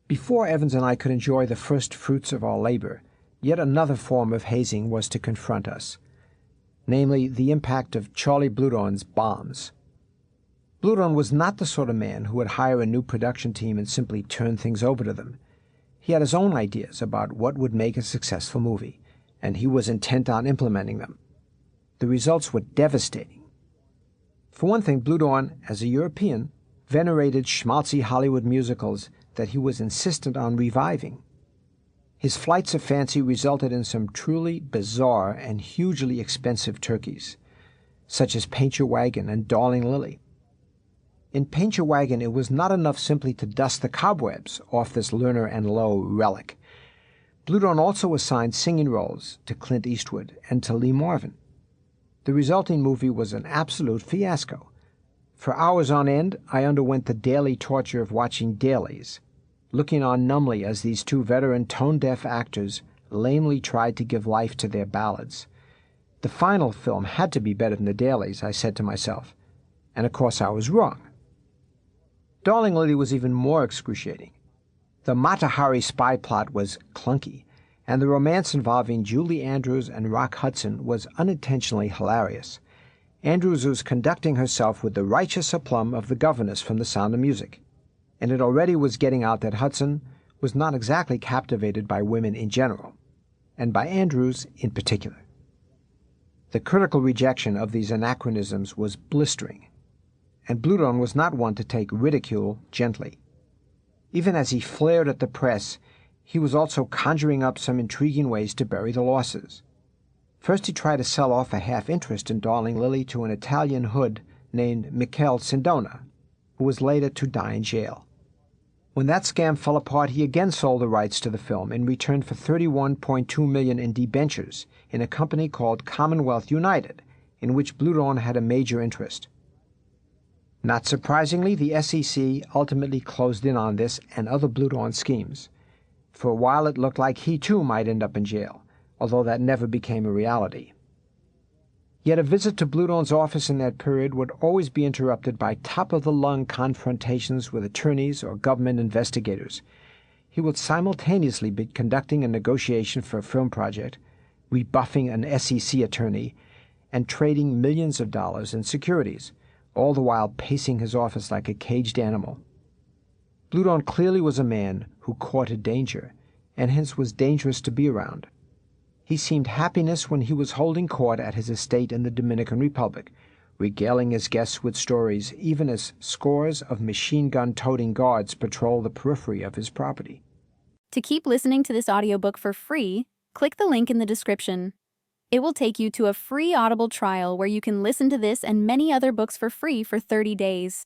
Before Evans and I could enjoy the first fruits of our labor, yet another form of hazing was to confront us, namely the impact of Charlie Bluhdorn's bombs. Bluhdorn was not the sort of man who would hire a new production team and simply turn things over to them. He had his own ideas about what would make a successful movie, and he was intent on implementing them. The results were devastating. For one thing, Bluhdorn, as a European, venerated schmaltzy Hollywood musicals that he was insistent on reviving. His flights of fancy resulted in some truly bizarre and hugely expensive turkeys, such as Paint Your Wagon and Darling Lily. In Paint Your Wagon, it was not enough simply to dust the cobwebs off this Lerner and Loewe relic. Bluhdorn also assigned singing roles to Clint Eastwood and to Lee Marvin. The resulting movie was an absolute fiasco. For hours on end, I underwent the daily torture of watching dailies, looking on numbly as these two veteran tone-deaf actors lamely tried to give life to their ballads. The final film had to be better than the dailies, I said to myself, and of course I was wrong. Darling Lily was even more excruciating. The Mata Hari spy plot was clunky, and the romance involving Julie Andrews and Rock Hudson was unintentionally hilarious. Andrews was conducting herself with the righteous aplomb of the governess from The Sound of Music, and it already was getting out that Hudson was not exactly captivated by women in general, and by Andrews in particular. The critical rejection of these anachronisms was blistering, and Bluhdorn was not one to take ridicule gently. Even as he flared at the press, he was also conjuring up some intriguing ways to bury the losses. First he tried to sell off a half-interest in Darling Lily to an Italian hood named Michele Sindona, who was later to die in jail. When that scam fell apart, he again sold the rights to the film in return for $31.2 million in debentures in a company called Commonwealth United, in which Bluhdorn had a major interest. Not surprisingly, the SEC ultimately closed in on this and other Bluhdorn schemes. For a while it looked like he too might end up in jail, although that never became a reality. Yet a visit to Bluhdorn's office in that period would always be interrupted by top-of-the-lung confrontations with attorneys or government investigators. He would simultaneously be conducting a negotiation for a film project, rebuffing an SEC attorney, and trading millions of dollars in securities, all the while pacing his office like a caged animal. Bluhdorn clearly was a man who courted danger, and hence was dangerous to be around. He seemed happiness when he was holding court at his estate in the Dominican Republic, regaling his guests with stories even as scores of machine-gun-toting guards patrol the periphery of his property. To keep listening to this audiobook for free, click the link in the description. It will take you to a free Audible trial where you can listen to this and many other books for free for 30 days.